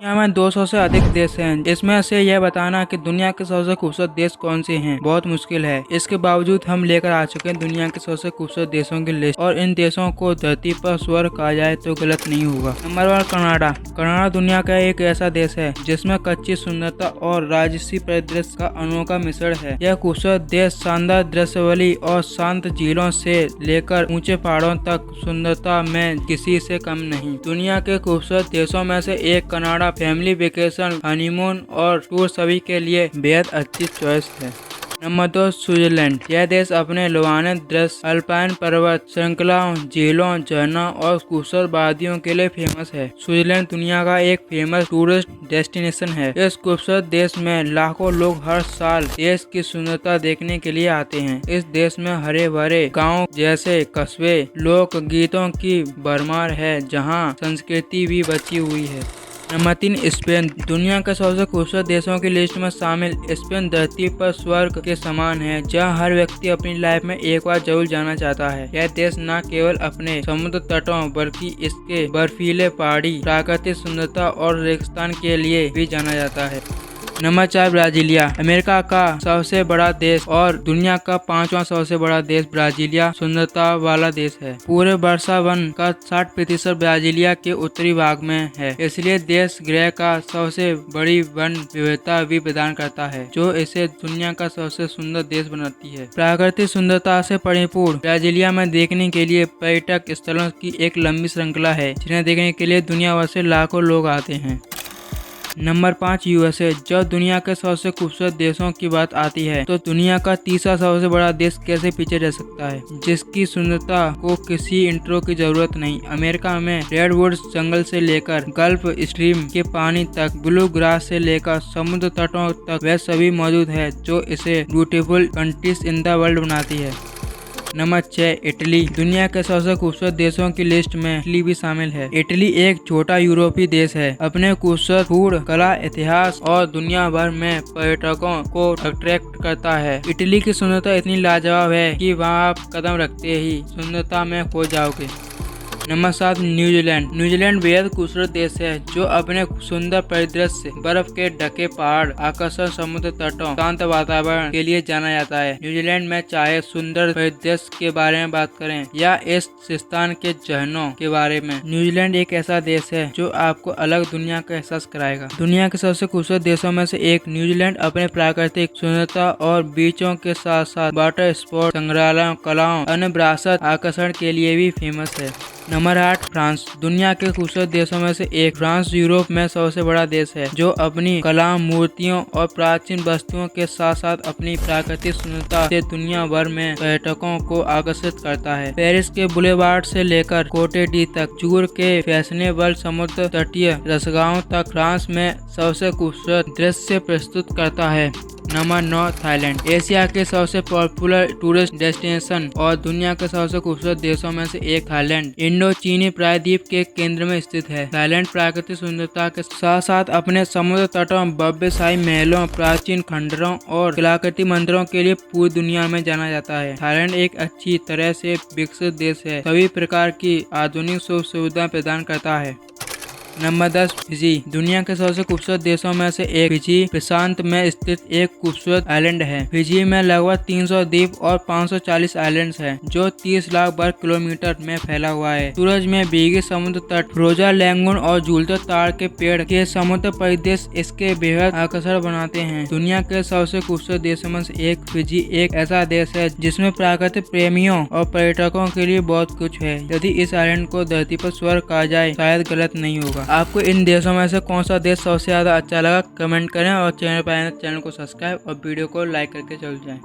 दुनिया में 200 से अधिक देश हैं। इसमें से यह बताना कि दुनिया के सबसे खूबसूरत देश कौन से हैं बहुत मुश्किल है। इसके बावजूद हम लेकर आ चुके हैं दुनिया के सबसे खूबसूरत देशों की लिस्ट, और इन देशों को धरती पर स्वर्ग कहा जाए तो गलत नहीं होगा। Number 1, Canada. कनाडा दुनिया का एक ऐसा देश है जिसमें कच्ची सुंदरता और राजसी परिदृश्य का अनोखा मिश्रण है। यह खूबसूरत देश शानदार दृश्यावली और शांत झीलों से लेकर ऊंचे पहाड़ों तक सुंदरता में किसी से कम नहीं। दुनिया के खूबसूरत देशों में से एक कनाडा फैमिली वेकेशन, हनीमून और टूर सभी के लिए बेहद अच्छी चॉइस है। Number 2, Switzerland. यह देश अपने लुभावने दृश्य, अल्पाइन पर्वत श्रृंखलाओं, झीलों, झरना और खूबसूरत वादियों के लिए फेमस है। स्विट्जरलैंड दुनिया का एक फेमस टूरिस्ट डेस्टिनेशन है। इस खूबसूरत देश में लाखों लोग हर साल देश की सुंदरता देखने के लिए आते हैं। इस देश में हरे भरे गाँव जैसे कस्बे, लोक गीतों की भरमार है जहाँ संस्कृति भी बची हुई है। Number 3, Spain. दुनिया के सबसे खूबसूरत देशों की लिस्ट में शामिल स्पेन धरती पर स्वर्ग के समान है, जहां हर व्यक्ति अपनी लाइफ में एक बार जरूर जाना चाहता है। यह देश न केवल अपने समुद्र तटों बल्कि इसके बर्फीले पहाड़ी, प्राकृतिक सुंदरता और रेगिस्तान के लिए भी जाना जाता है। Number 4, Brasilia. अमेरिका का सबसे बड़ा देश और दुनिया का 5वां सबसे बड़ा देश ब्राजीलिया सुंदरता वाला देश है। पूरे वर्षा वन का 60% ब्राजीलिया के उत्तरी भाग में है, इसलिए देश ग्रह का सबसे बड़ी वन विविधता भी प्रदान करता है, जो इसे दुनिया का सबसे सुंदर देश बनाती है। प्राकृतिक सुंदरता से परिपूर्ण ब्राजीलिया में देखने के लिए पर्यटक स्थलों की एक लंबी श्रृंखला है, जिन्हें देखने के लिए दुनिया भर से लाखों लोग आते हैं। Number 5, USA. जब दुनिया के सबसे खूबसूरत देशों की बात आती है तो दुनिया का तीसरा सबसे बड़ा देश कैसे पीछे रह सकता है, जिसकी सुंदरता को किसी इंट्रो की जरूरत नहीं। अमेरिका में रेडवुड जंगल से लेकर गल्फ स्ट्रीम के पानी तक, ब्लू ग्रास से लेकर समुद्र तटों तक वह सभी मौजूद है जो इसे beautiful countries in the world बनाती है। Number 6, Italy. दुनिया के सबसे खूबसूरत देशों की लिस्ट में इटली भी शामिल है। इटली एक छोटा यूरोपीय देश है। अपने खूबसूरत फूड, कला, इतिहास और दुनिया भर में पर्यटकों को अट्रैक्ट करता है। इटली की सुंदरता इतनी लाजवाब है कि वहां आप कदम रखते ही सुंदरता में खो जाओगे। Number 7, New Zealand. न्यूजीलैंड बेहद खूबसूरत देश है जो अपने सुंदर परिदृश्य, बर्फ के ढके पहाड़, आकर्षक समुद्र तटों, शांत वातावरण के लिए जाना जाता है। न्यूजीलैंड में चाहे सुंदर परिदृश्य के बारे में बात करें या इस स्थान के झरनों के बारे में, न्यूजीलैंड एक ऐसा देश है जो आपको अलग दुनिया का एहसास कराएगा। दुनिया के सबसे खूबसूरत देशों में से एक न्यूजीलैंड अपने प्राकृतिक सुंदरता और बीचों के साथ साथ वाटर स्पोर्ट, संग्रहालयों, कलाओं, अन्य विरासत आकर्षण के लिए भी फेमस है। Number 8, France. दुनिया के खूबसूरत देशों में से एक फ्रांस यूरोप में सबसे बड़ा देश है, जो अपनी कला, मूर्तियों और प्राचीन वस्तुओं के साथ साथ अपनी प्राकृतिक सुंदरता से दुनिया भर में पर्यटकों को आकर्षित करता है। पेरिस के बुलेवार्ड से लेकर कोटे डी तक, जूर के फैशनेबल समुद्र तटीय रसगांव तक फ्रांस में सबसे खूबसूरत दृश्य प्रस्तुत करता है। Number 9, Thailand. एशिया के सबसे पॉपुलर टूरिस्ट डेस्टिनेशन और दुनिया के सबसे खूबसूरत देशों में से एक थाईलैंड इंडो चीनी प्रायद्वीप के केंद्र में स्थित है। थाईलैंड प्राकृतिक सुंदरता के साथ साथ अपने समुद्र तटों, भव्य शाही महलों, प्राचीन खंडरों और कलाकृति मंदिरों के लिए पूरी दुनिया में जाना जाता है। थाईलैंड एक अच्छी तरह से विकसित देश है, सभी प्रकार की आधुनिक सुख सुविधा प्रदान करता है। Number 10, Fiji. दुनिया के सबसे खूबसूरत देशों में से एक फिजी प्रशांत में स्थित एक खूबसूरत आइलैंड है। फिजी में लगभग 300 द्वीप और 540 आइलैंड्स हैं, जो 30 लाख वर्ग किलोमीटर में फैला हुआ है। सूरज में भीगे समुद्र तट, फ्रोजा लैगून और झूलते ताड़ के पेड़ के समुद्र परिदृश्य इसके बेहद आकर्षण बनाते हैं। दुनिया के सबसे खूबसूरत देशों में से एक फिजी एक ऐसा देश है जिसमें प्राकृतिक प्रेमियों और पर्यटकों के लिए बहुत कुछ है। यदि इस आइलैंड को धरती पर स्वर्ग कहा जाए शायद गलत नहीं होगा। आपको इन देशों में से कौन सा देश सबसे ज्यादा अच्छा लगा, कमेंट करें और चैनल पर आए चैनल को सब्सक्राइब और वीडियो को लाइक करके चल जाएं।